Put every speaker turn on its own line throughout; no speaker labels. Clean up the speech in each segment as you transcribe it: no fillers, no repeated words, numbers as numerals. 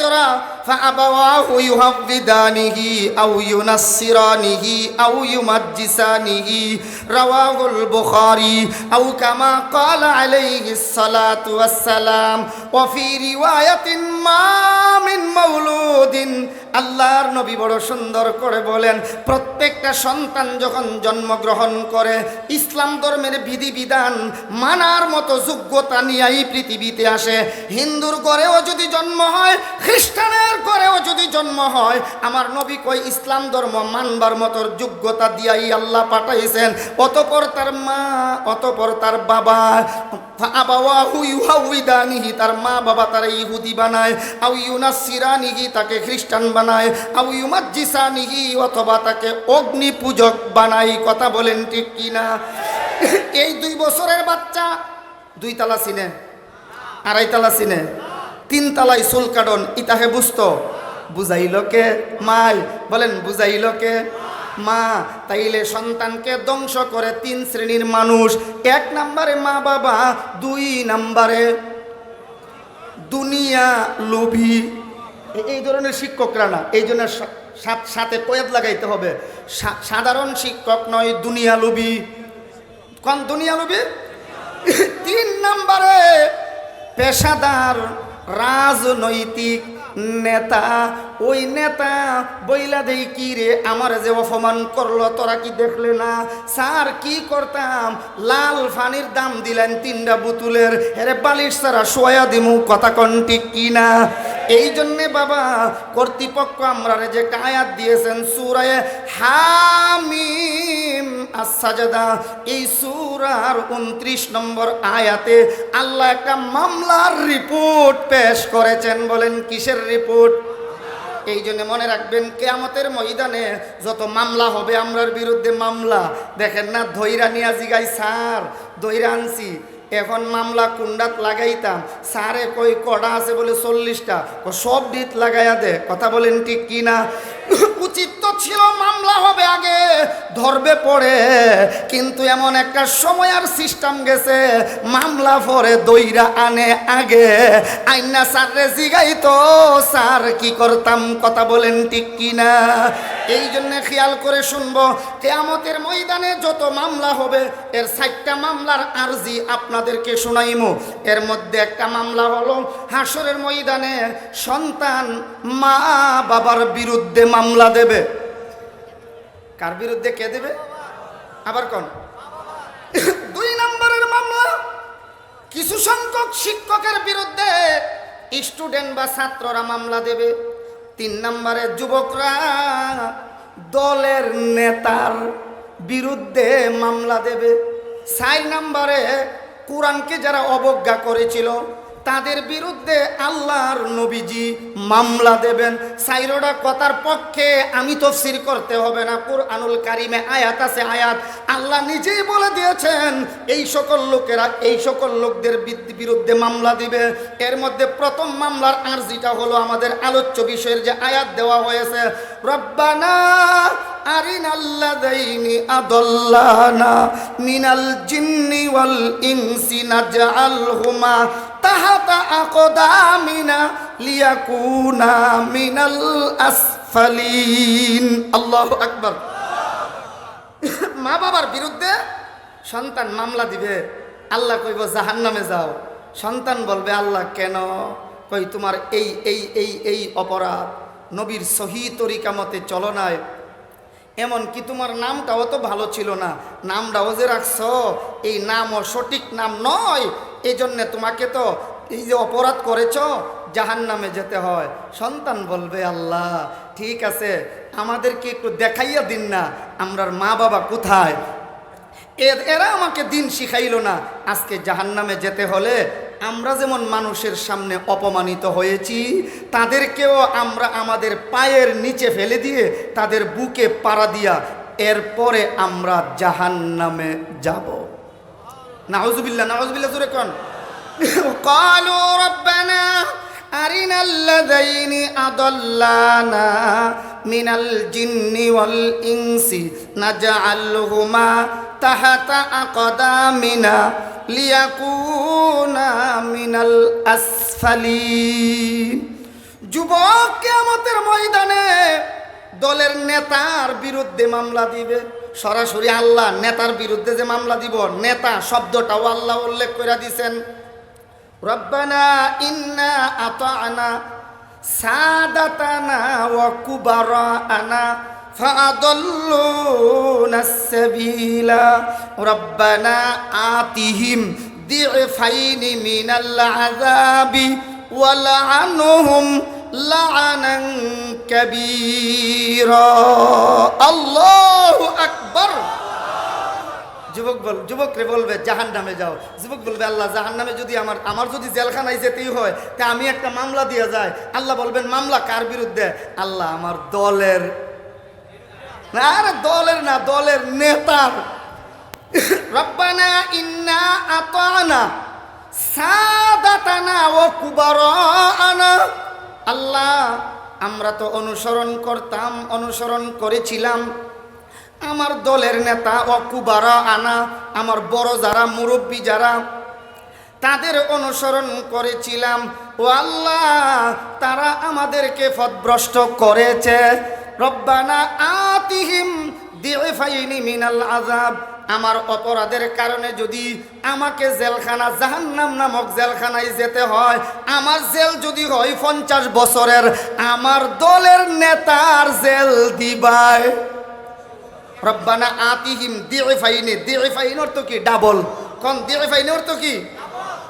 জোড়া ফাআবাওয়াহু ইউহাব্বিদানিহি আও ইউনাসসিরানিহি আও ইউমাজ্জিসানিহি রাওয়াহুল বুখারী আও কামা ক্বালা আলাইহিস সালাতু ওয়াস সালাম ওয়া ফি রিওয়ায়াতিন মা মিন মাউলুদিন। আল্লাহর নবী বড় সুন্দর করে বলেন, প্রত্যেকটা সন্তান যখন জন্মগ্রহণ করে ইসলাম ধর্মের বিধিবিধান মানার মতো যোগ্যতা নিয়েই পৃথিবীতে আসে। হিন্দুর ঘরেও যদি জন্ম হয়, খ্রিস্টানের ঘরেও যদি জন্ম হয়, আমার নবী কই ইসলাম ধর্ম মানবার মতো যোগ্যতা দিয়াই আল্লাহ পাঠাইছেন। অতঃপর তার মা, অতঃপর তার বাবা, আবাওয়াহু ইউহাউইদানিহি, তার মা বাবা তারা ইহুদি বানায়, আও ইউনাসসিরানিহি, তাকে খ্রিস্টান বানায়, আও ইউমাজ্জিসানিহি, অথবা তাকে অগ্নি পূজক বানায়। কথা বলেন ঠিক কিনা? এই 2 বছরের বাচ্চা 2 তালা চিনে, 2.5 তালা চিনে, 3 তালাই চুল কাটন, ইতাহে বুঝতো? বুঝাইল কে? মাই বলেন, বুঝাইল কে? মা। তাইলে সন্তানকে ধ্বংস করে 3 শ্রেণীর মানুষ। 1 নম্বরে মা বাবা, 2 নম্বরে দুনিয়া লোভী। এই ধরনের শিক্ষকরা না, এই জন্য সাথে কয়েদ লাগাইতে হবে, সাধারণ শিক্ষক নয়, দুনিয়া লোভী। কোন দুনিয়া লোভী? 3 নম্বরে পেশাদার রাজনৈতিক নেতা। ওই নেতা বইলা দেই কি রে, আমার যে অপমান করলো তোরা কি দেখলে না? স্যার কি করতাম, লাল পানির দাম দিলেন 3টা বোতলের, হেরে বালিশ ছাড়া শোয়া দিমু। কথা কোন ঠিক কিনা? এই জন্যে বাবা কর্তৃপক্ষ আমরা যে আয়াত দিয়েছেন সূরা হামিম আস-সাজদা, এই সূরার 29 নম্বর আয়াতে আল্লাহ একটা মামলার রিপোর্ট পেশ করেছেন। বলেন কিসের রিপোর্ট? এই জন্য মনে রাখবেন, কিয়ামতের ময়দানে যত মামলা হবে আমরার বিরুদ্ধে মামলা, দেখেন না ধইরা নিয়া জিগাই স্যার ধইরা আনছি, এখন মামলা কুন্ডাত লাগাইতাম, স্যারে কই কড়া আছে বলে 40টা, সব ডিট লাগাইয়া দে। কথা বলেন ঠিক কিনা? উচিত তো ছিল মামলা হবে আগে, ধরবে পড়ে, কিন্তু এমন একটা সময় আর সিস্টেম গেছে মামলা পরে দইরা আনে আগে। আইনা স্যাররে জিগাই তো স্যার কি করতাম। কথা বলেন ঠিক কিনা? এই জন্য খেয়াল করে শুনবো, কিয়ামতের ময়দানে যত মামলা হবে এর 4টা মামলার আরজি আপনাদেরকে শুনাইমু। এর মধ্যে একটা মামলা হলো হাসরের ময়দানে সন্তান মা বাবার বিরুদ্ধে মামলা দেবে। কার বিরুদ্ধে? কে দেবে? আবার কোন? 2 নম্বরের মামলা কিছু সংখ্যক শিক্ষকের বিরুদ্ধে স্টুডেন্ট বা ছাত্ররা মামলা দেবে। 3 নম্বরে যুবকরা দলের নেতার বিরুদ্ধে মামলা দেবে। 4 নম্বরে কোরআনকে যারা অবজ্ঞা করেছিল তাদের বিরুদ্ধে আল্লাহর নবীজি মামলা দেবেন। 4টা কথার পক্ষে আমি তাফসীর করতে হবে না, কুরআনুল কারিমে আয়াত আছে, আয়াত আল্লাহ নিজেই বলে দিয়েছেন এই সকল লোকেরা এই সকল লোকদের বিরুদ্ধে মামলা দিবে। এর মধ্যে প্রথম মামলার আরজিটা হলো আমাদের আলোচ্য বিষয়ের যে আয়াত দেওয়া হয়েছে, রব্বানা আরিনাল্লাযাইনি আদাল্লানা মিনাল জিন্নি ওয়াল ইনসি নাজআলহুমা তাহাতা আকদামিনা লিয়াকুনা মিনাল আসফালিন। আল্লাহু আকবার। মা বাবার বিরুদ্ধে সন্তান মামলা দিবে, আল্লাহ কইব জাহান্নামে যাও। সন্তান বলবে আল্লাহ কেন? কই তোমার এই এই এই এই অপরাধ, নবীর সহি তরিকা মতে চলো নাই, এমনকি তোমার নামটাও তো ভালো ছিল না, নামটাও যে রাখছ এই নামও সঠিক নাম নয়, এই জন্যে তোমাকে তো এই যে অপরাধ করেছ জাহান্নামে যেতে হয়। সন্তান বলবে আল্লাহ ঠিক আছে, আমাদেরকে একটু দেখাইয়া দিন না আমরার মা বাবা কোথায়, এরা আমাকে দিন শিখাইলো না, আজকে জাহান্নামে যেতে হলে আমরা যেমন মানুষের সামনে অপমানিত হয়েছি তাদেরকেও আমরা আমাদের পায়ের নিচে ফেলে দিয়ে তাদের বুকে পাড়া দিয়া এরপরে আমরা জাহান্নামে যাব। নাউজুবিল্লাহ, নাউজুবিল্লাহ জোরে কোন। ক্বালু রব্বানা আরিনাল্লাযাইনি আদাল্লানা মিনাল জিন্নি ওয়াল ইনসি নাজআলহুমা তাহাতা আকদামিনা লিয়াকুনা মিনাল আসফালিন। যুবক কিয়ামতের ময়দানে দলের নেতার বিরুদ্ধে মামলা দিবে। সরাসরি আল্লাহ নেতার বিরুদ্ধে যে মামলা দিব, নেতা শব্দটাও আল্লাহ উল্লেখ করে দিয়েছেন। রব্বানা ইন্না আতানা সাদাতানা ওয়া কুবারানা ফাআদাল্লুনা সাবিলা রব্বানা আতিহিম দি'ফাইনি মিনাল আযাবি ওয়ালআনহুম লা'নান কাবীরা। আল্লাহু আকবার। যুবকরে বলবে জাহান্নামে যাও। যুবক বলবে আল্লাহ জাহান্নামে যদি আমার যদি জেলখানায় যেতেই হয় তা আমি একটা মামলা দিয়ে যাই। আল্লাহ বলবেন মামলা কার বিরুদ্ধে? আল্লাহ আমার দলের না, আরে দলের না, দলের নেতার। রব্বানা ইন্না আতানা সাদাতানা ওয়া কুবারানা। আল্লাহ আমরা তো অনুসরণ করতাম, অনুসরণ করেছিলাম আমার দলের নেতা অকুবারা আনা, আমার বড় যারা মুরব্বী যারা তাদের অনুসরণ করেছিলাম। ও আল্লাহ তারা আমাদেরকে পথভ্রষ্ট করেছে। রব্বানা আতিহিম দি'ফাইনি মিনাল আযাব। আমার অপরাধের কারণে যদি আমাকে জেলখানা জাহান্নাম নামক জেলখানায় যেতে হয়, আমার জেল যদি হয় 50 বছরের, আমার দলের নেতার জেল দিবাই। রব্বানা আতিহিম দি'ফাইনি, দি'ফাইন অর্থ কি? ডাবল। কোন দি'ফাইন অর্থ কি?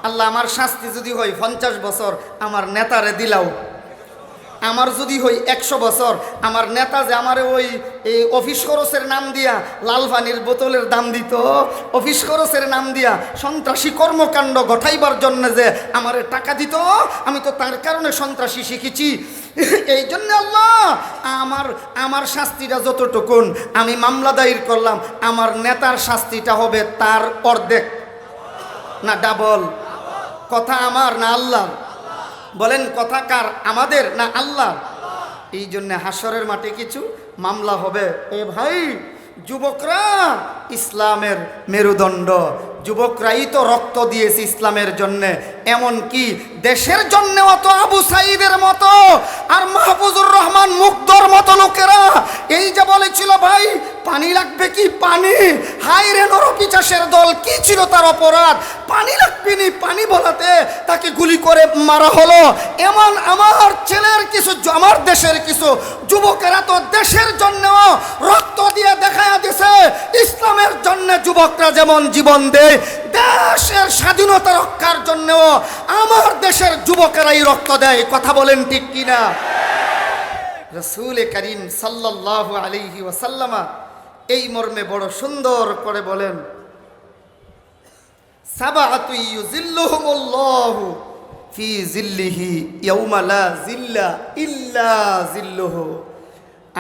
আল্লাহ আমার শাস্তি যদি হয় 50 বছর, আমার নেতারে দিলাও। আমার যদি হই 100 বছর, আমার নেতা যে আমারে ওই এই অফিস খরচের নাম দিয়া লাল পানির বোতলের দাম দিত, অফিস খরচের নাম দিয়া সন্ত্রাসী কর্মকাণ্ড ঘটাইবার জন্য যে আমারে টাকা দিত, আমি তো তার কারণে সন্ত্রাসী শিখেছি। এই জন্য আল্লাহ আমার শাস্তিটা যতটুকুন আমি মামলা দায়ের করলাম, আমার নেতার শাস্তিটা হবে তার অর্ধেক না ডাবল। কথা আমার না আল্লাহ? বলেন কথা কার? আমাদের না আল্লাহ? এই জন্য হাসরের মাঠে কিছু মামলা হবে। এ ভাই, যুবকরা ইসলামের মেরুদণ্ড, যুবকরাই তো রক্ত দিয়েছে ইসলামের জন্য। এমন কি দেশের জন্য অত আবু সাইদের মতো আর মাহফুজুর রহমান মুগ্ধর মতো লোকেরা এই যে বলেছিল ভাই পানি লাগবে কি পানি, হাই রে নরপিচাসের দল, কি ছিল তার অপরাধ? পানি লাগবে নি, পানি বলাতে তাকে গুলি করে মারা হলো। এমন আমার ছেলের কিছু, আমার দেশের কিছু যুবকেরা তো দেশের জন্য রক্ত দিয়ে দেখায়া দিছে ইসলামের জন্য যুবকরা যেমন জীবন দেয়, দেশের স্বাধীনতা রক্ষার জন্য আমার দেশের যুবকেরাই রক্ত দেয়। কথা বলেন ঠিক কিনা? রাসূল করিম সাল্লাল্লাহু আলাইহি ওয়াসাল্লাম এই মর্মে বড় সুন্দর করে বলেন, সাবাআতু ইউযিল্লুহুমুল্লাহু ফি জিল্লিহি ইয়াউমা লা জিল্লা ইল্লা জিল্লুহু।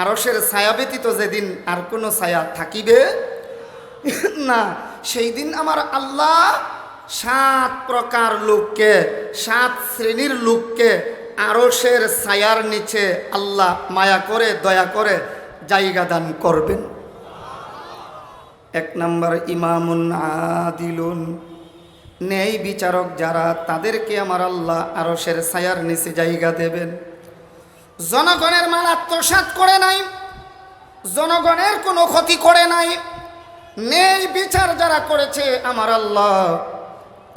আরশের ছায়া ব্যতীত যেদিন আর কোনো ছায়া থাকিবে না, সেই দিন আমার আল্লাহ 7 প্রকার লোককে, 7 শ্রেণীর লোককে আরশের ছায়ার নিচে আল্লাহ মায়া করে দয়া করে জায়গা দান করবেন। 1 নম্বর ইমামুন আদিলুন, ন্যায় বিচারক যারা, তাদেরকে আমার আল্লাহ আরশের ছায়ার নিচে জায়গা দেবেন। জনগণের মাল আত্মসাৎ করে নাই, জনগণের কোনো ক্ষতি করে নাই, ন্যায় বিচার যারা করেছে আমার আল্লাহ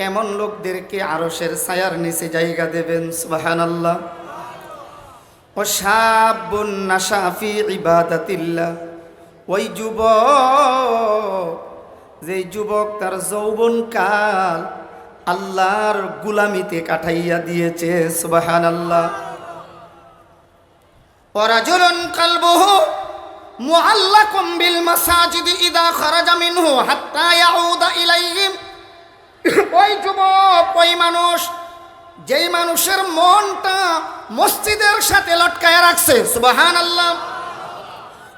এমন লোকদেরকে আরশের ছায়ার নিচে জায়গা দেবেন। সুবহানাল্লাহ। ও শাবুন নাশা ফি ইবাদাতিল্লাহ, ওই যুবক, যেই যুবক তার যৌবনকাল আল্লাহর গুলামিতে কাটাইয়া দিয়েছে। সুবহানাল্লাহ। ও রাজুলুন কলবুহু মুআল্লাকুম বিল মাসাজিদি ইযা খারাজা মিনহু হাত্তা ইয়াউদা ইলাইহিম, ওই যুবক, ওই মানুষ, যেই মানুষের মনটা মসজিদের সাথে লটকায় রাখছে। সুবহানাল্লাহ।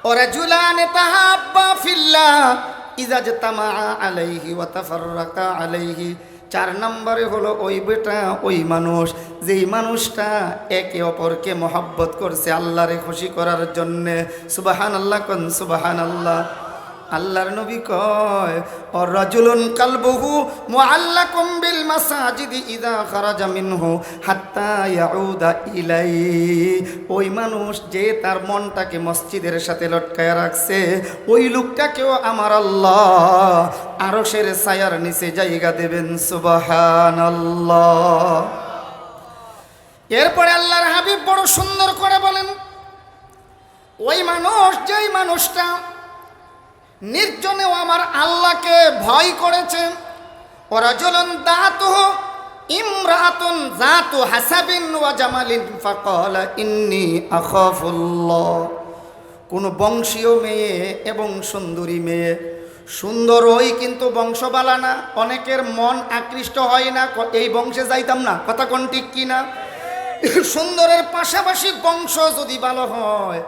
ও রাজুলান তাহাব্বা ফিল্লাহ ইযা জাতামা আলাইহি ওয়া তাফাররাকা আলাইহি। 4 নম্বরে হলো ওই বেটা, ওই মানুষ, যেই মানুষটা একে অপরকে মহব্বত করছে আল্লাহরে খুশি করার জন্যে। সুবহানাল্লাহ কোন সুবহানাল্লাহ। আল্লাহর নবী কয় ও রাজুলুন কালবুহু মুআল্লাকুম বিল মাসাজিদি ইযা খারাজা মিনহু হাত্তা ইয়াউদা ইলাই। ওই মানুষ যে তার মনটাকে মসজিদের সাথে লটকায় রাখছে, ওই লোকটাকেও আমার আল্লাহ আরশের ছায়ার নিচে জায়গা দেবেন। সুবহানাল্লাহ। এরপরে আল্লাহর হাবিব বড় সুন্দর করে বলেন, ওই মানুষ, যেই মানুষটা নির্জনেও আমার আল্লাহকে ভয় করেছে, ওরাজুলুন দাতুহু ইমরাতুন যাতু হাসাবিন ওয়া জামালিন ফাকালা ইন্নী আখাফুল্লাহ। কোন বংশীয় মেয়ে এবং সুন্দরী মেয়ে, সুন্দর ওই কিন্তু বংশবালা না, অনেকের মন আকৃষ্ট হয় না এই বংশে যাইতাম না, কথা কোন ঠিক কিনা? সুন্দরের পাশাপাশি বংশ যদি ভালো হয়,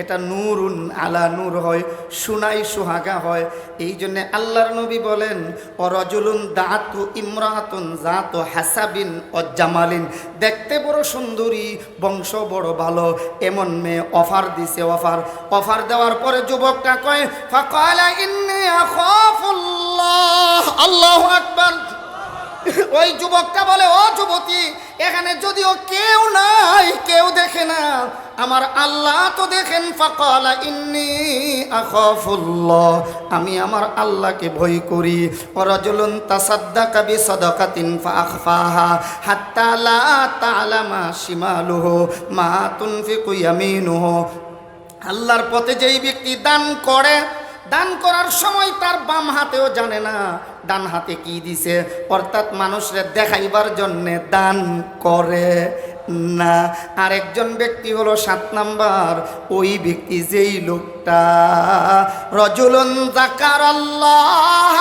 এটা নূরুন আলা নূর হয়, সুনাই সুহাগা হয়। এই জন্য আল্লাহর নবী বলেন অরাজুলুন দাতু ইমরাতুন জাতু হাসাবিন ও জামালিন, দেখতে বড় সুন্দরী, বংশ বড় ভালো, এমন মেয়ে অফার দিছে। অফার দেওয়ার পরে যুবকটা কয় ফাকালা ইন্নী আখাফুল্লাহ। আল্লাহু আকবার। ওই যুবকটা বলে, ও যুবতী, এখানে যদিও কেউ নাই, কেউ দেখে না, আমার আল্লাহ তো দেখেন। ফাকালা ইন্নী আখাফুল্লাহ, আমি আমার আল্লাহকে ভয় করি। ওয়ারাজুলুন তাসাদ্দাকা বিসাদাকাতিন ফাআখফাহা হাত্তা লা তা'লামা শিমালুহু মা তুনফিকু ইয়ামিনুহু। আল্লাহর পথে যেই ব্যক্তি দান করে, দান করার সময় তার বাম হাতেও জানে না ডান হাতে কি দিছে, অর্থাৎ মানুষের দেখাইবার জন্যে দান করে না। আরেকজন ব্যক্তি হলো 7 নাম্বার, ওই ব্যক্তি যেই লোকটা রাজুলুন যাকারাল্লাহ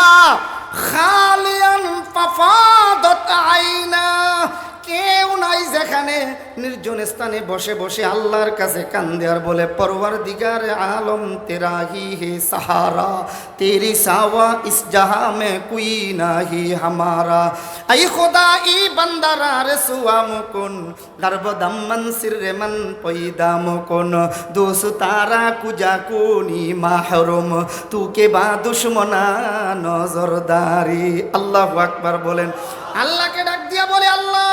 খালিয়ান ফাফাদাত আইনা, কেউ নাই যেখানে, নির্জন স্থানে বসে বসে আল্লাহর কাছে কান্দে আর বলে পরওয়ারদিগার আলম তেরা হি হে সাহারা, তেরি সাওয়া ইস জাহাঁ মে কোই নাহি হামারা, আই খোদা ই বান্দারা রসুয়া মুকুন গর্ব দমন সিররে মন পয়দা মুকুন দোস তারা কুজা কোনি মাহরুম তু কে বা দুশ্মনা নজরদারি। আল্লাহু আকবার বলেন। আল্লাহকে ডাক দিয়া বলে, আল্লাহ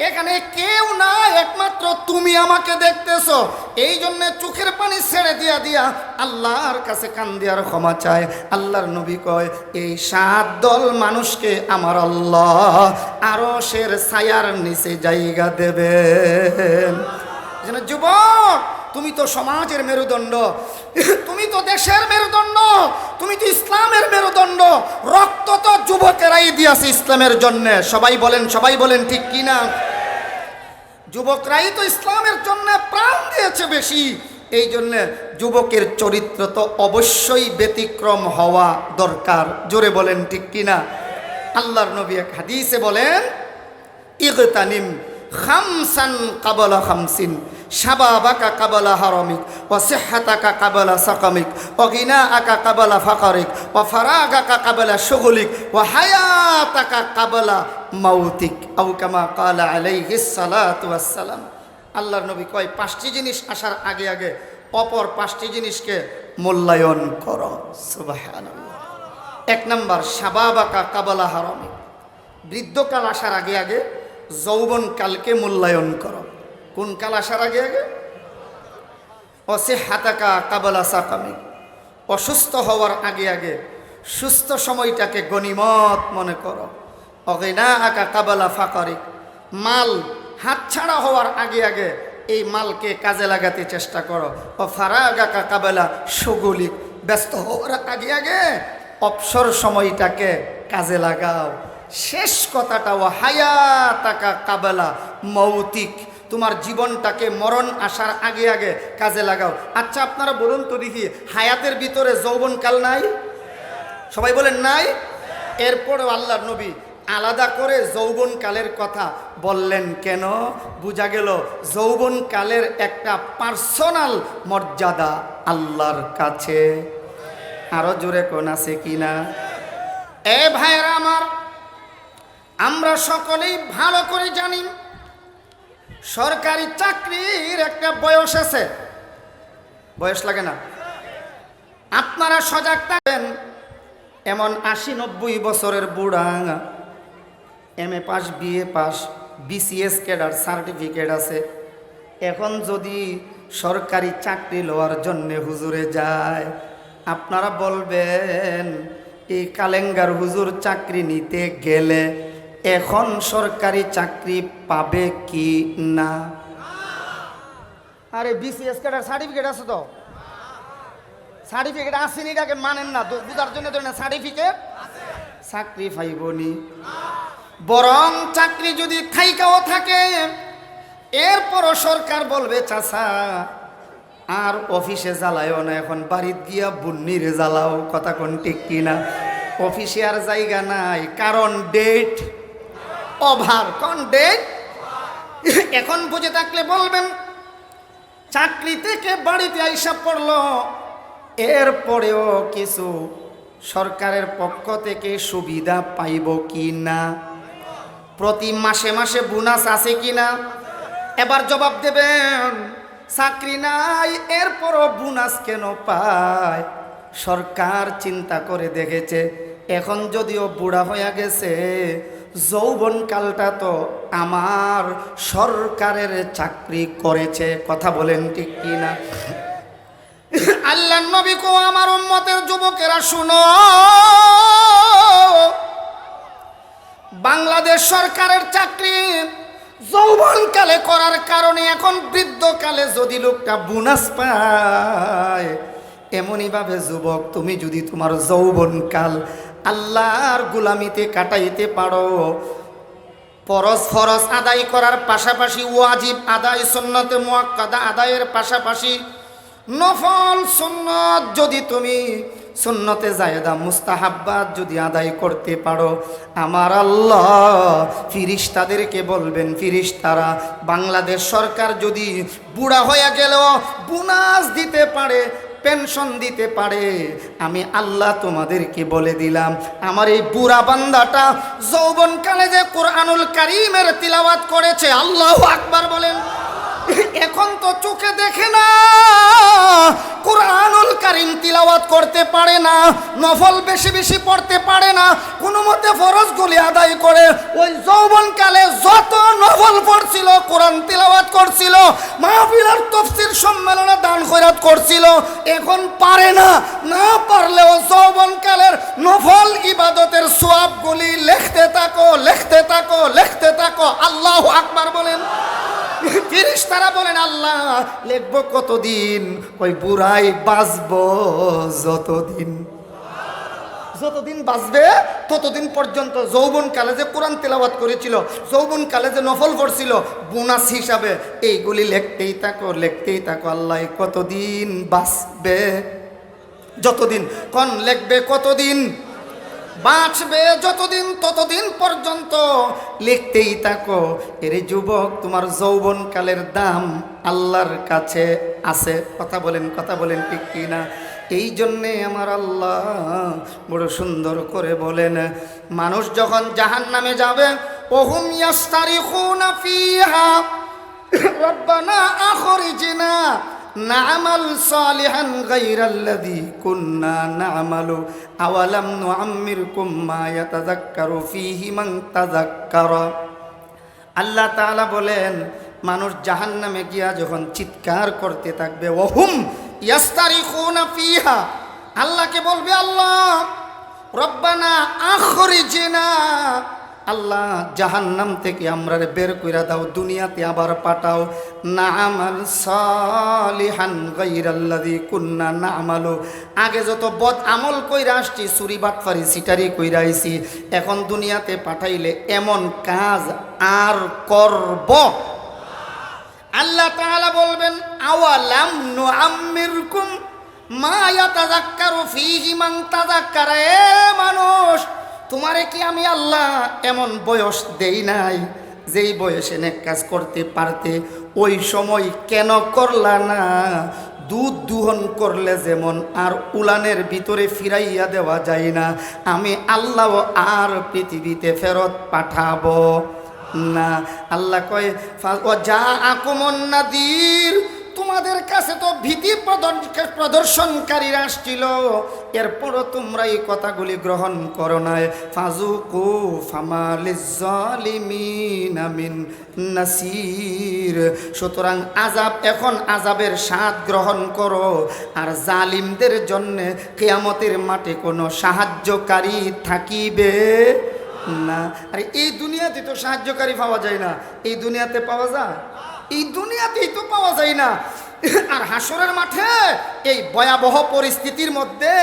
এখানে কেউ না, একমাত্র তুমি আমাকে দেখতেছো, এই জন্য চোখের পানি ছেড়ে দিয়া আল্লাহর কাছে কান্দি আর ক্ষমা চায়। আল্লাহর নবী কয়, এই 7 দল মানুষকে আমার আল্লাহ আরশের ছায়ার নিচে জায়গা দেবেন। যুবক, তুমি তো সমাজের মেরুদণ্ড, তুমি তো দেশের মেরুদণ্ড, তুমি তো ইসলামের মেরুদণ্ড, রক্ত তো যুবকেরাই দিয়েছে ইসলামের জন্য। সবাই বলেন ঠিক কিনা? যুবকরাই তো ইসলামের জন্য প্রাণ দিয়েছে বেশি। এই জন্য যুবকের চরিত্র তো অবশ্যই ব্যতিক্রম হওয়া দরকার। জোরে বলেন ঠিক কিনা? আল্লাহর নবী এক হাদিসে বলেন, ইগতানিম খামসান কাবলা খামসিন, শাবাবাকা কাবলা হারামিক, ওয়া সিহহাতাকা কাবলা সাকামিক, ওয়া গিনাআকা কাবলা ফাকারিক, ওয়া ফারাগাকা কাবলা শুগলিক, ওয়া হায়াতাকা কাবলা মাউতিক, আও কামা ক্বালা আলাইহিস সালাতু ওয়াস সালাম। আল্লাহর নবী কয়, 5টি জিনিস আসার আগে আগে অপর 5টি জিনিসকে মূল্যায়ন করো। সুবহানাল্লাহ। 1 নাম্বার, শাবাবাকা কাবলা হারামিক, বৃদ্ধকাল আসার আগে আগে যৌবন কালকে মূল্যায়ন করো। কোন কাল আসার আগে আগে? অসিহহাতাকা কাবলা সাকামিক, অসুস্থ হওয়ার আগে আগে সুস্থ সময়টাকে গনিমত মনে করো। অগিনাআকা কাবলা ফাকারিক, মাল হাতছাড়া হওয়ার আগে আগে এই মালকে কাজে লাগাতে চেষ্টা করো। ও ফারাগাকা কাবলা শুগুলিক, ব্যস্ত হওয়ার আগে আগে অবসর সময়টাকে কাজে লাগাও। শেষ কথাটা, ও হায়াতাকা কাবলা মৌতিক, তোমার জীবনটাকে মরণ আসার আগে আগে কাজে লাগাও। আচ্ছা আপনারা বলুন তো দেখি, হায়াতের ভিতরে যৌবনকাল নাই? সবাই বলেন নাই? এরপরেও আল্লাহর নবী আলাদা করে যৌবনকালের কথা বললেন কেন? বোঝা গেল যৌবনকালের একটা পার্সোনাল মর্যাদা আল্লাহর কাছে। আরো জোরে কোন আছে কিনা? এ ভাইরা আমার, আমরা সকলেই ভালো করে জানি সরকারি চাকরির একটা বয়স আছে। বয়স লাগে না? আপনারা সজাগ থাকবেন। এমন 80-90 বছরের বুড়া, MA pass, BA pass, BCS cadre certificate আছে, এখন যদি সরকারি চাকরি লওয়ার জন্যে হুজুরে যায়, আপনারা বলবেন এই কালেঙ্গার হুজুর চাকরি নিতে গেলে এখন সরকারি চাকরি পাবে কি না? আরে BCS ক্যাডার সার্টিফিকেট আছে তো, সার্টিফিকেট আসেনি, এটাকে মানেন না, বুঝার জন্য ধরেন সার্টিফিকেট চাকরি পাইবনি। বরং চাকরি যদি থাইকাও থাকে, এরপরও সরকার বলবে চাচা আর অফিসে জ্বালায়ও না, এখন বাড়িত গিয়া বুন্নির জ্বালাও। কথা কোন ঠিক কিনা? অফিসে আর জায়গা নাই, কারণ ডেট ওভার। কোন ডেট? এখন বুঝে থাকলে বলবেন চাকরি থেকে বাড়িতে আইসা পড়লো, এরপরেও কিছু সরকারের পক্ষ থেকে সুবিধা পাইব কি না? প্রতি মাসে মাসে বোনাস আছে কি না? এবার জবাব দেবেন চাকরি নাই, এরপরও বোনাস কেন পায়? সরকার চিন্তা করে দেখেছে এখন যদিও বুড়া হয়ে গেছে, যৌবনকালটা তো আমার সরকারের চাকরি করেছে। কথা বলেন ঠিক কিনা? আল্লাহর নবী কো আমার উম্মতের যুবকেরা শুনো, বাংলাদেশ সরকারের চাকরি যৌবনকালে করার কারণে এখন বৃদ্ধকালে যদি লোকটা বোনাস পায়, এমনইভাবে যুবক তুমি যদি তোমার যৌবনকাল আল্লাহর গোলামিতে কাটাইতে পারো, ফরজ আদায় করার পাশাপাশি ওয়াজিব আদায়, সুন্নতে মুআক্কাদা আদায়ের পাশাপাশি নফল সুন্নত যদি তুমি সুন্নতে জায়েদা মুস্তাহাব্বাত যদি আদায় করতে পারো, আমার আল্লাহ ফিরিস্তাদেরকে বলবেন, ফিরিস্তারা বাংলাদেশ সরকার যদি বুড়া হয়ে গেলেও বোনাস দিতে পারে, পেনশন দিতে পারে, আমি আল্লাহ তোমাদেরকে বলে দিলাম আমার এই বুড়া বান্দাটা যৌবনকালে যে কোরআনুল কারীমের তিলাওয়াত করেছে, আল্লাহু আকবার বলেন, এখন তো চোখে দেখে না, কোরআনুল কারীম তিলাওয়াত করতে পারে না, নফল বেশি বেশি পড়তে পারে না, কোনো মতে ফরজগুলি আদায় করে ওই যৌবনকালে যত নফল পড়ছিল, কোরআন তিলাওয়াত করছিল, মাহফিল আর তাফসীর সম্মেলনে দান খয়রাত করছিল, এখন পারে না। না পারলেও যৌবনকালের নফল ইবাদতের সওয়াবগুলি লিখতে থাকো, লিখতে থাকো, লিখতে থাকো। আল্লাহু আকবার বলেন। ফেরেশতারা বলেন আল্লাহ লিখবো কতদিন? ওই বুড়াই বাঁচবো যতদিন, যতদিন বাঁচবে ততদিন পর্যন্ত যৌবনকালে যে কোরআন তেলাওয়াত করেছিল, যৌবনকালে যে নফল পড়ছিল, বোনাস হিসাবে এইগুলি লিখতেই থাকো, লিখতেই থাকো। আল্লাহ কতদিন বাঁচবে? যতদিন। কোন লিখবে কতদিন? বাঁচবে যতদিন, ততদিন পর্যন্ত লিখতেই থাকো। এর যুবক তোমার যৌবনকালের দাম আল্লাহর কাছে আছে। কথা বলেন, কথা বলেন ঠিক কিনা? এই জন্যে আমার আল্লাহ বড় সুন্দর করে বলেন, মানুষ যখন জাহান্নামে যাবে, ওহুম ইয়াস্তারিখুনা ফিহা রব্বানা আখরিজনা না'মাল সালিহান গায়রাল্লাযী কুন্না না'মালু আওয়ালাম নুআম্মিরকুম মা ইয়াতাযাক্কারু ফীহি মান তাযাক্কারা। আল্লাহ তাআলা বলেন মানুষ জাহান্নামে গিয়া যখন চিৎকার করতে থাকবে, ওহুম ইয়াস্তারিখুনা ফিহা, আল্লাহকে বলবে আল্লাহ রব্বানা আখরিজনা, আল্লাহ জাহান্নাম থেকে আমরারে বের কইরা দাও, দুনিয়াতে আবার পাঠাও। না'মাল সালিহান গায়রাল্লাযী কুন্না না'মালু, আগে যত বদ আমল কইরা আসছি, চুরি বাটফারি সিটারি কইরা আইছি, এখন দুনিয়াতে পাঠাইলে এমন কাজ আর করব। আল্লাহ তাআলা বলবেন আওয়ালাম নুআম্মিরকুম মা ইয়াতাযাক্কারু ফীহি মান তাযাক্কারা, এ মানুষ তোমারে কি আমি আল্লাহ এমন বয়স দেই নাই যেই বয়সে নেক কাজ করতে পারতে? ওই সময় কেন করলা না? দুধ দুহন করলে যেমন আর উলানের ভিতরে ফিরাইয়া দেওয়া যায় না, আমি আল্লাহ আর পৃথিবীতে ফেরত পাঠাবো না। আল্লাহ কয় ওয়াজাআকুমুন নাযীর, তোমাদের কাছে তো ভীতি প্রদর্শনকারীরা আসছিল, এরপরও তোমরা এই কথাগুলি গ্রহণ করো নাই। ফাজুকু ফামালিজ জালিমিনা মিন নাসির। সুতরাং আযাব, এখন আযাবের স্বাদ গ্রহণ করো, আর জালিমদের জন্য কিয়ামতের মাঠে কোনো সাহায্যকারী থাকিবে না। আরে এই দুনিয়াতে তো সাহায্যকারী পাওয়া যায় না, এই দুনিয়াতে পাওয়া যায়? এই দুনিয়াতেই তো পাওয়া যায় না। আর হাসরের মাঠে এই ভয়াবহ পরিস্থিতির মধ্যে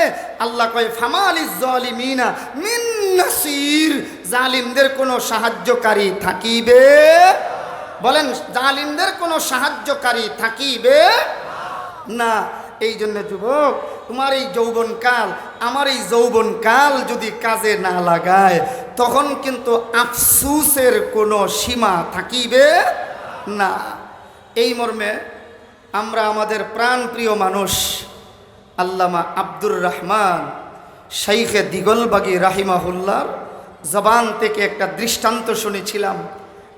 আল্লাহ কয় ফামালিজ জালিমিনা মিন নাসির, জালিমদের কোনো সাহায্যকারী থাকিবে, বলেন জালিমদের কোনো সাহায্যকারী থাকিবে না। এই জন্য যুবক, তোমার এই যৌবনকাল, আমার এই যৌবনকাল যদি কাজে না লাগায়, তখন কিন্তু আফসুসের কোনো সীমা থাকিবে না। এই মর্মে আমরা আমাদের প্রাণপ্রিয় মানুষ আল্লামা আব্দুর রহমান শাইখে দিগলবাগী রাহিমাহুল্লাহর জবান থেকে একটা দৃষ্টান্ত শুনেছিলাম।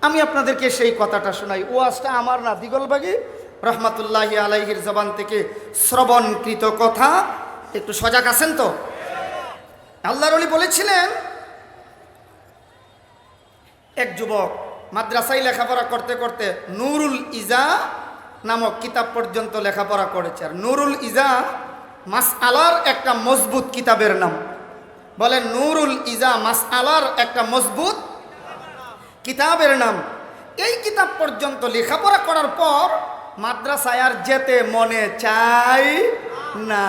আমি আপনাদেরকে সেই কথাটা শোনাই। ওয়াজটা আমার না, দিগলবাগী রহমাতুল্লাহি আলাইহির জবান থেকে শ্রবণকৃত কথা। একটু সজাগ আছেন তো? আল্লাহর ওলি বলেছিলেন, এক যুবক মাদ্রাসায় লেখাপড়া করতে করতে নুরুল ইজা নামক কিতাব পর্যন্ত লেখাপড়া করেছে। আর নুরুল ইজা মাসআলার একটা মজবুত কিতাবের নাম। বলেন, নুরুল ইজা মাসআলার একটা মজবুত কিতাবের নাম। এই কিতাব পর্যন্ত লেখাপড়া করার পর মাদ্রাসায় আর যেতে মনে চাই না।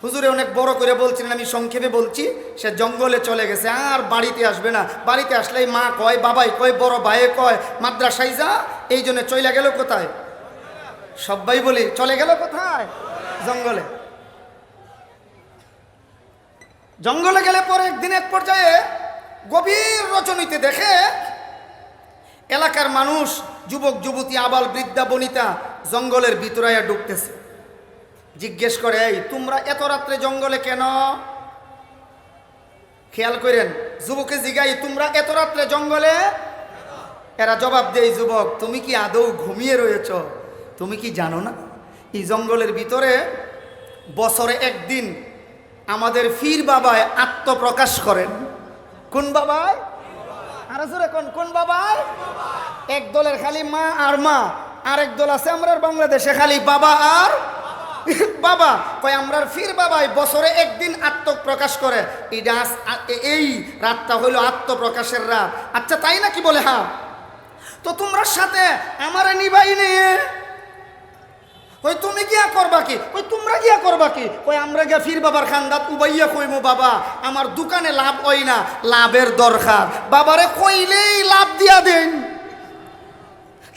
হুজুরে অনেক বড় করে বলছিলেন, আমি সংক্ষেপে বলছি। সে জঙ্গলে চলে গেছে, আর বাড়িতে আসবে না। বাড়িতে আসলেই মা কয়, বাবাই কয়, বড় ভাইয়ে কয় মাদ্রাসায় যা। এই জন্য চলে গেল কোথায়? সবাই বলি চলে গেল কোথায়? জঙ্গলে। জঙ্গলে গেলে পরে একদিন এক পর্যায়ে গভীর রজনীতে দেখে এলাকার মানুষ, যুবক যুবতী, আবাল বৃদ্ধা বনিতা জঙ্গলের ভিতরে ঢুকতেছে। জিজ্ঞেস করে, এই তোমরা এত রাত্রে জঙ্গলে কেন? খেয়াল করেন, যুবকে জিগাই, তোমরা এত রাত্রে জঙ্গলে? এরা জবাব দেয়, যুবক তুমি কি আদৌ ঘুমিয়ে রয়েছ? তুমি কি জানো না এই জঙ্গলের ভিতরে বছরে একদিন আমাদের ফির বাবায় আত্মপ্রকাশ করেন? কোন বাবায়? আর জোরে কোন বাবায়? এক দলের খালি মা আর মা, আরেক দল আছে আমরার বাংলাদেশে খালি বাবা আর বাবা। কয় আমরার ফির বাবাই বছরে একদিন আত্মপ্রকাশ করে, এই রাতটা হইল আত্মপ্রকাশের রাত। আচ্ছা তাই নাকি? বলে হ্যাঁ। তো তোমরা সাথে আমারে নিবাই নিয়ে কই তুমি গিয়া করবা কি? কই তোমরা গিয়া করবা কি? কই আমরা গিয়া ফির বাবার খান্দাত উবাইয়া কইমু, বাবা আমার দোকানে লাভ হয় না, লাভের দরকার। বাবারে কইলেই লাভ দিয়া দেন,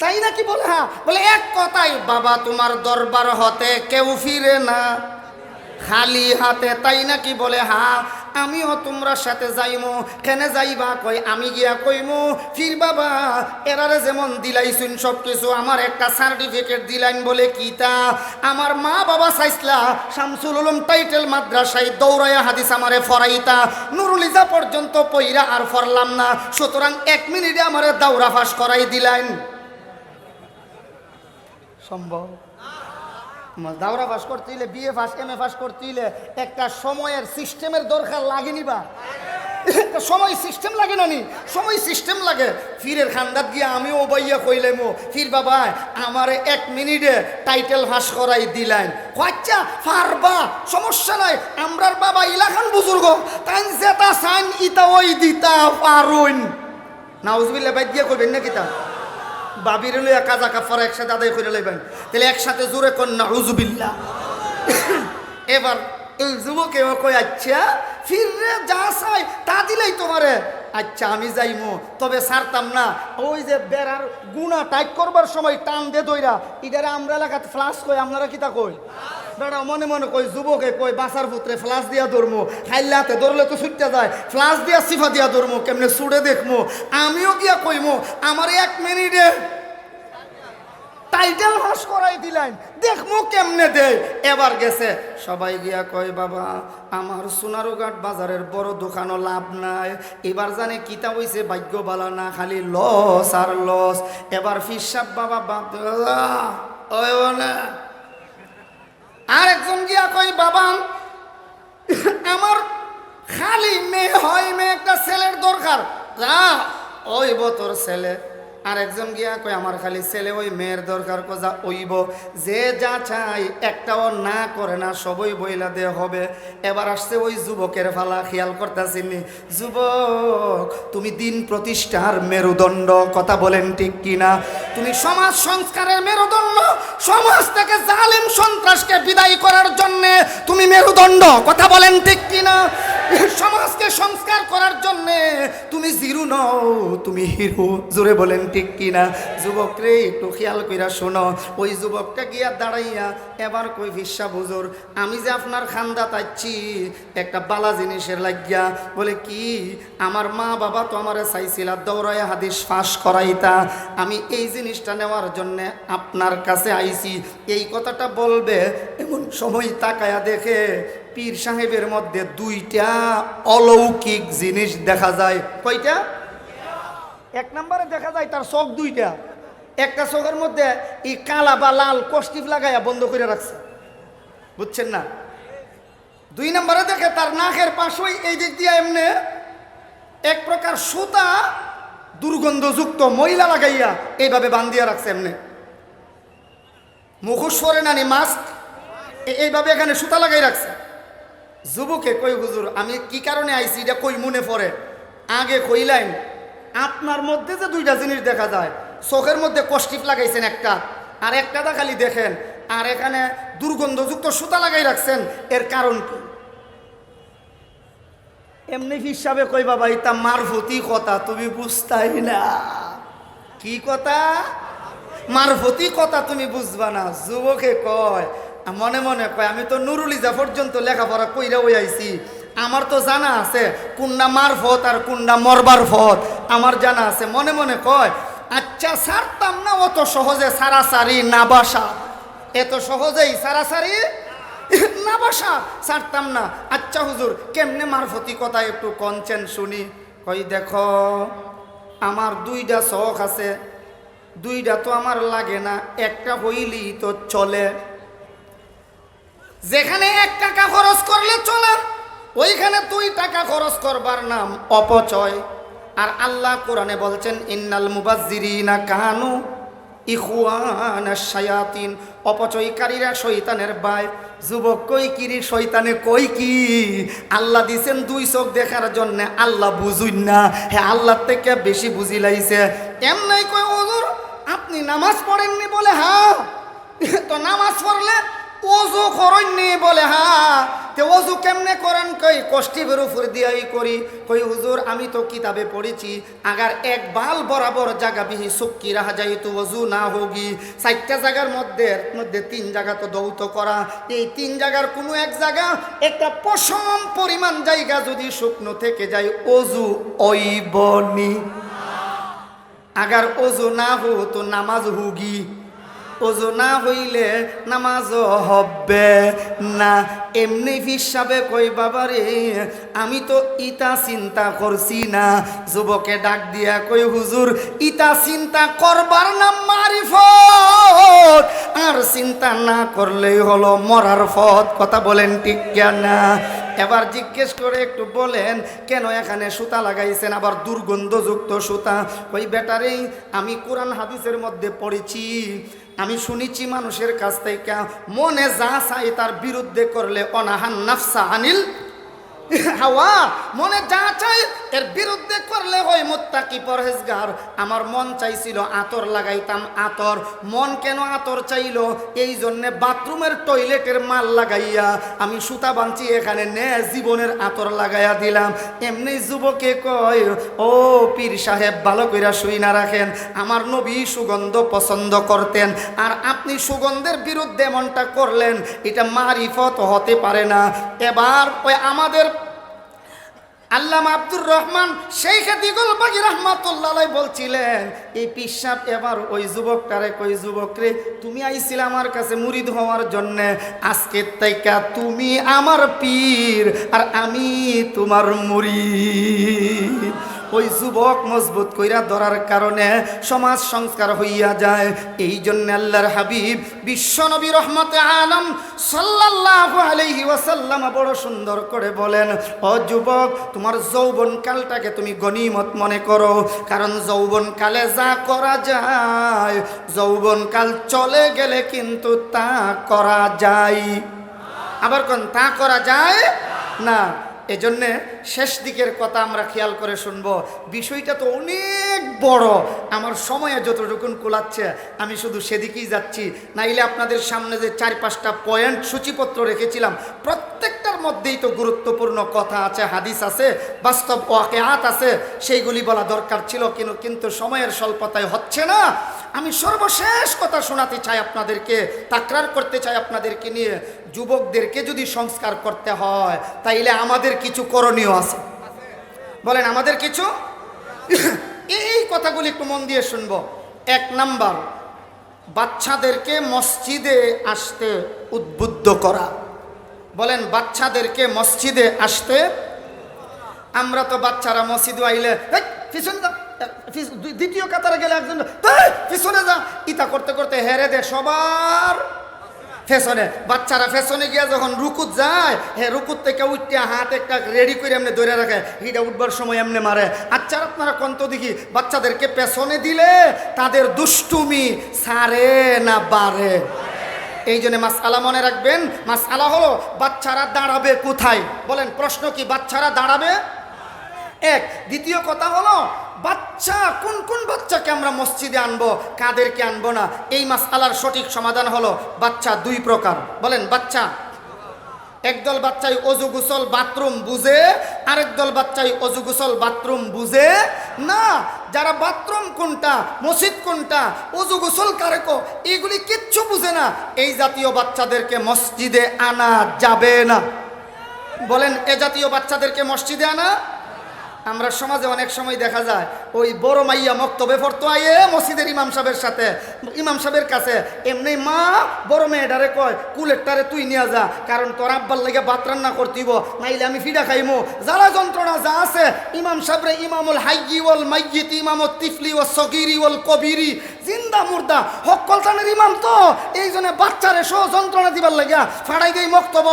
তাই নাকি? বলে হ্যাঁ। বলে এক কথাই, বাবা তোমার দরবার হতে কেউ ফিরে না খালি হাতে, তাই নাকি? বলে হ্যাঁ। আমিও তোমরা সাথে যাইমু। কেনে যাইবা? কই আমি গিয়া কইমু, ফির বাবা এরারে যেমন দিলাইছুন সব কিছু, আমার একটা সার্টিফিকেট দিলাইন। বলে কিতা? আমার মা বাবা চাইছলা শামসুল উলুম টাইটেল মাদ্রাসায় দৌড়াইয়া হাদিস আমারে ফরাইতা, নুরুল ইজা পর্যন্ত পইরা আর ফরলাম না, সুতরাং 1 মিনিটে আমারে দাওরা ফাঁস করাই দিলাইন। সম্ভব? দাওরা পাস করতে হইলে, BA pass, M A pass করতে হইলে একটা সময়ের সিস্টেমের দরকার লাগেনি? বা সময় সিস্টেম লাগে না নি? সময় সিস্টেম লাগে। ফিরের খান্দাত গিয়া আমিও ওবাইয়া কইলাম, ফির বাবা আমারে 1 মিনিটে টাইটেল ফাঁস করাই দিলেন। আচ্ছা পারবা, সমস্যা নাই, আমরার বাবা ইলাখান বুজুর্গ, তাই যেটা সাইন ইতা ওই দিতা পারুন। নাউজুবিল্লাহ বাদ দিয়া কইবেন না কিতা? বাবির লইয়া কাজা কাফারা একসাথে আদায় করে লইবেন, তাহলে একসাথে জোরে কর নাউজুবিল্লাহ। এবার এই যুবকে কই, আচ্ছা ফিরে যা চাই তা দিলেই তোমারে। আচ্ছা আমি যাইমু, তবে ছাড়তাম না। ওই যে বেড়ার গুণা টাইট করবার সময় টান দে দইরা, ইটারে আমরা এলাকাতে ফ্লাশ কই, আপনারা কিতা কই? বেড়া মনে মনে কই, যুবকে কই বাসার পুত্রে ফ্লাশ দিয়া ধরমু, খাইলাতে ধরলে তো ছুটতে যায়, ফ্লাশ দিয়া সিফা দিয়া ধরমু, কেমনে ছুড়ে দেখমু। আমিও গিয়া কইমু আমার 1 মিনিটে টাইটেল ফাঁস করাই দিলেন, দেখমু কেমনে দেয়। এবার গেছে, সবাই গিয়া কয়, বাবা আমার সোনারুঘাট বাজারের বড় দোকানও লাভ নাই, এবার জানে কিতা হইছে, ভাগ্য বালা না, খালি লস আর লস। এবার ফির সাহেব বাবা ওই না আর একজন গিয়া কই বাবা আমার খালি মেয়ে হয়, মেয়ে একটা ছেলের দরকার, যা ওই তোর ছেলে। আর একজন গিয়া কই আমার খালি ছেলে ওই মেয়ের দরকার, কোজা ওইব। যে যা চাই একটাও না করে না, সবই বইলা দে হবে। এবার আসছে ওই যুবকের ফালা, খেয়াল করতেছিনি? যুবক তুমি দিন প্রতিষ্ঠার মেরুদণ্ড, কথা বলেন ঠিক কিনা? তুমি সমাজ সংস্কারের মেরুদণ্ড, সমাজ থেকে জালিম সন্ত্রাসকে বিদায় করার জন্য তুমি মেরুদণ্ড, কথা বলেন ঠিক কিনা? সমাজকে সংস্কার করার জন্য তুমি জিরো নও, তুমি হিরো, জোরে বলেন ঠিক কিনা? যুবক রে একটু খেয়াল কইরা শোনো। ওই যুবকটা গিয়া দাঁড়াইয়া এবার কই ভিসা বুজুর, আমি যে আপনার খান্দা তাইছি একটা বালা জিনিসের লাগিয়া। বলে কি? আমার মা বাবা তো আমারে চাইছিল দৌড়ায় হাদিস ফাঁস করাইতা, আমি এই জিনিসটা নেওয়ার জন্য আপনার কাছে আইছি। এই কথাটা বলবে এমন সময় তাকায়া দেখে পীর সাহেবের মধ্যে দুইটা অলৌকিক জিনিস দেখা যায়। কয়টা? এক নম্বরে দেখা যায় তার চোখ দুইটা, একটা চোখের মধ্যে এই কালা বা লাল কষ্টিপ লাগাইয়া বন্ধ করে রাখছে, বুঝছেন না? দুই নম্বরে দেখে তার নাকের পাশই এই দিক দিয়ে এমনি এক প্রকার সুতা দুর্গন্ধযুক্ত ময়লা লাগাইয়া এইভাবে বান্ধিয়া রাখছে, এমনি মুখোশ পরে নানি মাস্ক এইভাবে এখানে সুতা লাগাই রাখছে। যুবকে কই হুজুর আমি কি কারণে আইছি এটা কই মনে পড়ে? আগে কইলাইন আপনার মধ্যে যে দুইটা জিনিস দেখা যায়, চোখের মধ্যে কষ্টিপ লাগাইছেন একটা, আর একটা দা খালি দেখেন, আর এখানে দুর্গন্ধযুক্ত সুতা লাগাই রাখছেন, এর কারণ কি? এমনি হিসাবে কই বাবা এটা মারফতি কথা, তুমি বুঝতাই না। কি কথা? মারফতি কথা তুমি বুঝবা না। যুবকে কয় মনে মনে কয় আমি তো নুরুল ইজা পর্যন্ত লেখাপড়া কইরা ওই আইছি, আমার তো জানা আছে কোনটা মারফত আর কোনটা মরবার ফত, আমার জানা আছে। মনে মনে কয় আচ্ছা ছাড়তাম না অত সহজে সারাসারি না বাসা, এত সহজেই সারাসারি না বাসা ছাড়তাম না। আচ্ছা হুজুর কেমনে মারফতি কথা একটু কনচেন শুনি। কই দেখো আমার দুইটা শখ আছে, দুইটা তো আমার লাগে না, একটা হইলি তো চলে। যেখানে 1 টাকা খরচ করলে চলে, ওইখানে 2 টাকা খরচ করবার নাম অপচয়। আর আল্লাহ কোরআনে বলছেন ইন্নাল মুবাজ্জিরিনা কানু ইখওয়ানাশ শায়াতিন, অপচয়কারীরা শয়তানের ভাই। যুবক কই কিরি শয়তানে কই কি? আল্লাহ দিছেন 2 চোখ দেখার জন্য, আল্লাহ বুঝুন না, হ্যাঁ আল্লাহর থেকে বেশি বুঝি লাইছে। এমনি কই হুজুর আপনি নামাজ পড়েননি? বলে হ্যাঁ। তো নামাজ পড়লে ওযু করেননি? বলে হ্যাঁ। তে ওযু কেমনে করেন? কই কষ্টিবের উপর দিয়াই করি। কই হুজুর আমি তো কিতাবে পড়েছি আগার এক বাল বরাবর জায়গা বিহি সুক্কি রাহা যায় তো ওযু না হোগি। 4টা জায়গার মধ্যে 3 জায়গা তো দৌত করা, এই 3 জায়গার কোনো এক জায়গা একটা পশম পরিমাণ জায়গা যদি শুকনো থেকে যায় ওযু ওইবনি। আগার ওযু না হো তো নামাজ হুগি, ওযু না হইলে নামাজ হবে না। এমনি হিসাবে কই বাবারে আমি তো ইতা চিন্তা করছি না। যুবকে ডাক দিয়া কই হুজুর ইতা চিন্তা করবার নাম মারিফত, আর চিন্তা না করলেই হলো মরার পথ, কথা বলেন ঠিক না? এবার জিজ্ঞেস করে একটু বলেন কেন এখানে সুতা লাগাইছেন, আবার দুর্গন্ধযুক্ত সুতা? কই বেটারে আমি কোরআন হাদিসের মধ্যে পড়েছি, আমি শুনেছি মানুষের কাছ থেকে মনে যা চাই তার বিরুদ্ধে করলে অনাহান নাফসা আনিল হাওয়া, মনে যা চাই এর বিরুদ্ধে করলে হয় মুত্তাকি পরহেজগার। আমার মন চাইছিল আতর লাগাইতাম, আতর। মন কেন আতর চাইলো? এই জন্যে বাথরুমের টয়লেটের মাল লাগাইয়া আমি সুতা বাঁধছি, এখানে নে জীবনের আতর লাগাইয়া দিলাম। এমনি যুবকে কয় ও পীর সাহেব ভালো কইরা শুই না রাখেন, আমার নবী সুগন্ধ পছন্দ করতেন, আর আপনি সুগন্ধের বিরুদ্ধে এমনটা করলেন, এটা মারিফত হতে পারে না। এবার ওই আমাদের আল্লামা আব্দুর রহমান শেখ দিগলবাগী রাহমাতুল্লাহ আলাইহি বলছিলেন এই পিসাব এবার ওই যুবকটারে কই যুবক রে তুমি আইছিলে আমার কাছে মুরিদ হওয়ার জন্য, আজকের থেকে তুমি আমার পীর আর আমি তোমার মুরিদ। ওই যুবক মজবুত কইরা ধরার কারণে সমাজ সংস্কার হইয়া যায়। এই জন্য আল্লাহর হাবিব বিশ্বনবী রহমতে আলম সাল্লাল্লাহু আলাইহি ওয়াসাল্লাম বড় সুন্দর করে বলেন, ও যুবক, তোমার যৌবন কালটাকে তুমি গনিমত মনে করো, কারণ যৌবন কালে যা করা যায় যৌবন কাল চলে গেলে কিন্তু তা করা যায়। আবার কোন তা করা যায় না। এজন্যে শেষ দিকের কথা আমরা খেয়াল করে শুনবো। বিষয়টা তো অনেক বড়, আমার সময়ে যতটুকুন কোলাচ্ছে আমি শুধু সেদিকেই যাচ্ছি, নাইলে আপনাদের সামনে যে 4-5টা পয়েন্ট সূচিপত্র রেখেছিলাম প্রত্যেকটার মধ্যেই তো গুরুত্বপূর্ণ কথা আছে, হাদিস আছে, বাস্তব ওয়াকিআত আছে, সেইগুলি বলা দরকার ছিল, কিন্তু সময়ের স্বল্পতায় হচ্ছে না। আমি সর্বশেষ কথা শোনাতে চাই আপনাদেরকে, তাকরার করতে চাই আপনাদেরকে নিয়ে। যুবকদেরকে যদি সংস্কার করতে হয় তাইলে আমাদের কিছু করণীয় আছে। বলেন আমাদের কিছু, এই কথাগুলি একটু মন দিয়ে শুনবো। 1 নাম্বার, বাচ্চাদেরকে মসজিদে আসতে উদ্বুদ্ধ করা। বলেন বাচ্চাদেরকে মসজিদে আসতে। আমরা তো বাচ্চারা মসজিদে আইলে পিছনে যা, দ্বিতীয় কাতারে গেলে একজন পিছনে যা, ইতা করতে করতে হেরে দে সবার ফেশনে। বাচ্চারা ফেশনে গিয়া যখন রুকুত যায়, হ্যাঁ রুকুত থেকে উঠতে হাত একটা রেডি করে এমনি ধরে রাখে, হিটা উঠবার সময় এমনি মারে। আচ্ছা আপনারা কন্ত দেখি বাচ্চাদেরকে পেছনে দিলে তাদের দুষ্টুমি সারে না বাড়ে? এই জন্য মাসআলা মনে রাখবেন। মাসআলা হলো বাচ্চারা দাঁড়াবে কোথায়? বলেন প্রশ্ন কি, বাচ্চারা দাঁড়াবে? এক। দ্বিতীয় কথা হলো বাচ্চা কোন কোন বাচ্চাকে আমরা মসজিদে আনবো, কাদেরকে আনবো না। এই মাসআলার সঠিক সমাধান হলো বাচ্চা 2 প্রকার। বলেন বাচ্চা, একদল বাচ্চাই অজু গোসল বাথরুম বুঝে, আরেক দল বাচ্চাই অজু গোসল বাথরুম বুঝে না। যারা বাথরুম কোনটা, মসজিদ কোনটা, অজু গোসল কারেকো, এগুলি কিচ্ছু বুঝে না, এই জাতীয় বাচ্চাদেরকে মসজিদে আনা যাবে না। বলেন এ জাতীয় বাচ্চাদেরকে মসজিদে আনা। আমরা সমাজে অনেক সময় দেখা যায় ওই বড় মাইয়া মক্তবে পড়তো আয়ে মসজিদের ইমাম সাহেবের সাথে, ইমাম সাহেবের কাছে, এমনি মা বড় মেয়েটারে কয় কুলেরটারে তুই নিয়ে যা, কারণ তোর আব্বার লাগে ভাত রান্না করতিব, নাইলে আমি ফিডা খাইমু, জ্বালা যন্ত্রণা যা আছে। ইমাম সাহেবরে ইমামুল হাইয়ি ওয়াল মাইয়িত, ইমামুত তিফলি ওয়াস সগীরি ওয়াল কবিরি, জিন্দা মুর্দা হক্কল টানের ইমাম, তো এই জন্য বাচ্চারে সহ যন্ত্রণা দিবার লাগিয়া ফাড়াই দেই মক্তব।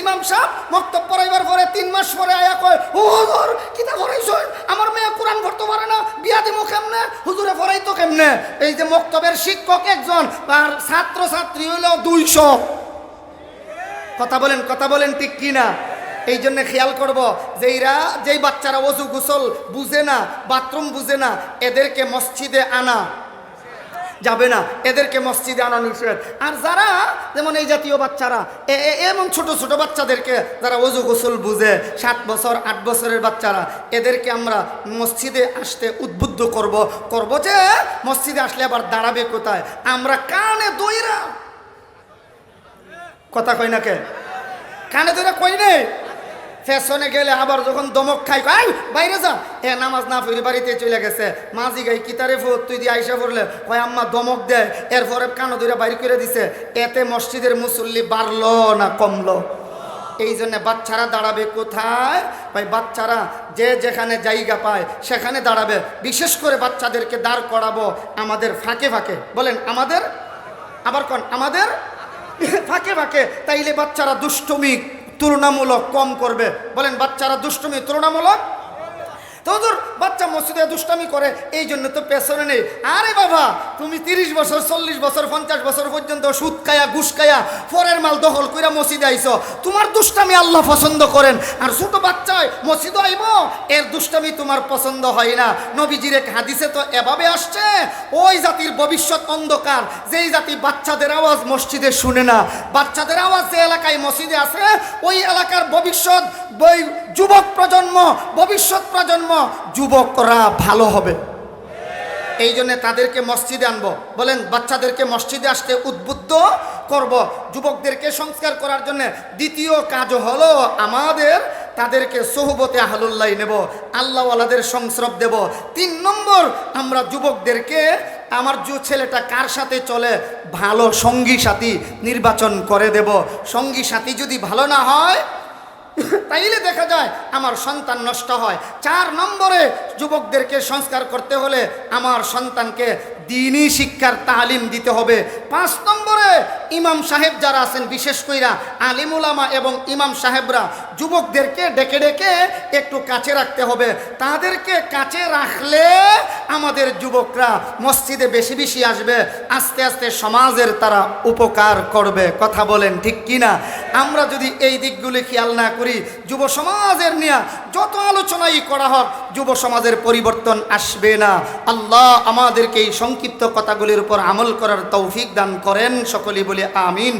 ইমাম সাহেব মক্তব পড়াইবার পরে 3 মাস পরে আয়া কয়, ও হুজুর কিতা করাইছেন, আমার মেয়ে কোরআন পড়তে পারে না, বিয়া দিমু কেমনে, হুজুরে পড়াইতো কেমনে? এই যে মক্তবের শিক্ষক একজন আর ছাত্র ছাত্রী হইলো 200। কথা বলেন ঠিক কিনা? এই জন্য খেয়াল করব যে যেই বাচ্চারা অজু গোসল বুঝে না, বাথরুম বুঝে না, এদেরকে মসজিদে আনা যাবে না, এদেরকে মসজিদে আনা নিষেধ। আর যারা যেমন এই জাতীয় বাচ্চারা, এমন ছোট ছোট বাচ্চাদেরকে যারা অজু গোসল বুঝে, 7 বছর 8 বছরের বাচ্চারা, এদেরকে আমরা মসজিদে আসতে উদ্বুদ্ধ করব যে মসজিদে আসলে আবার দাঁড়াবে কোথায়? আমরা কানে দইরা, কথা কই না কে, কানে দইরা কই নেই, ফ্যাশনে গেলে আবার যখন দমক খাই বাইরে যা, নামাজ না পড়ে বাড়িতে চলে গেছে, মাঝি গাই কিতারে ফোট তুই দিয়ে আইসা পড়লে কয় আম্মা দমক দেয়, এরপরে কানো ধরে বাইরে করে দিছে। এতে মসজিদের মুসল্লি বাড়লো না কমলো? এই জন্য বাচ্চারা দাঁড়াবে কোথায়? ভাই বাচ্চারা যে যেখানে জায়গা পায় সেখানে দাঁড়াবে। বিশেষ করে বাচ্চাদেরকে দাঁড় করাবো আমাদের ফাঁকে ফাঁকে। বলেন আমাদের, আবার কোন আমাদের ফাঁকে ফাঁকে, তাইলে বাচ্চারা দুষ্টুমি তুলনামূলক কম করবে। বলেন বাচ্চারা দুষ্টুমি তুলনামূলক। তো বাচ্চা মসজিদে দুষ্টামি করে এই জন্য তো পেছনে নেই। আরে বাবা, তুমি 30 বছর 40 বছর 50 বছর পর্যন্ত সুদ খায়া ঘুষ খায়া পরের মাল দখল কইরা মসজিদে আইছো, তোমার দুষ্টামি আল্লাহ পছন্দ করেন। আর ছোট বাচ্চায় মসজিদে আইব, এর দুষ্টামি তোমার পছন্দ হয় না। নবীজির এক হাদিসে তো এভাবে আসছে, ওই জাতির ভবিষ্যৎ অন্ধকার যেই জাতি বাচ্চাদের আওয়াজ মসজিদে শুনে না। বাচ্চাদের আওয়াজ যে এলাকায় মসজিদে আছে, ওই এলাকার ভবিষ্যৎ যুবক প্রজন্ম, ভবিষ্যৎ প্রজন্ম যুবকরা ভালো হবে। এই জন্য তাদেরকে মসজিদে আনবো। বলেন বাচ্চাদেরকে মসজিদে আসতে উদ্বুদ্ধ করব। যুবকদেরকে সংস্কার করার জন্য দ্বিতীয় কাজ হলো আমাদের তাদেরকে সোহবতে আহলুল্লাহ নেব, আল্লাহওয়ালাদের সংস্রব দেব। 3 নম্বর, আমরা যুবকদেরকে আমার ছেলেটা কার সাথে চলে, ভালো সঙ্গী সাথী নির্বাচন করে দেব। সঙ্গী সাথী যদি ভালো না হয় তাইলে দেখা যায় আমার সন্তান নষ্ট হয়। 4 নম্বরে যুবকদেরকে সংস্কার করতে হলে আমার সন্তানকে দ্বীনি শিক্ষার তালিম দিতে হবে। 5 নম্বরে ইমাম সাহেব যারা আছেন, বিশেষ কইরা আলিম উলামা এবং ইমাম সাহেবরা যুবকদেরকে ডেকে ডেকে একটু কাছে রাখতে হবে। তাদেরকে কাছে রাখলে আমাদের যুবকরা মসজিদে বেশি বেশি আসবে, আস্তে আস্তে সমাজের তারা উপকার করবে। কথা বলেন ঠিক কিনা? আমরা যদি এই দিকগুলি খেয়াল না করি, যুব সমাজের নিয়ে যত আলোচনাই করা হোক, যুব সমাজের পরিবর্তন আসবে না। আল্লাহ আমাদেরকে এই সংক্ষিপ্ত কথাগুলির উপর আমল করার তৌফিক দান করেন। সকলেই বলি আমিন।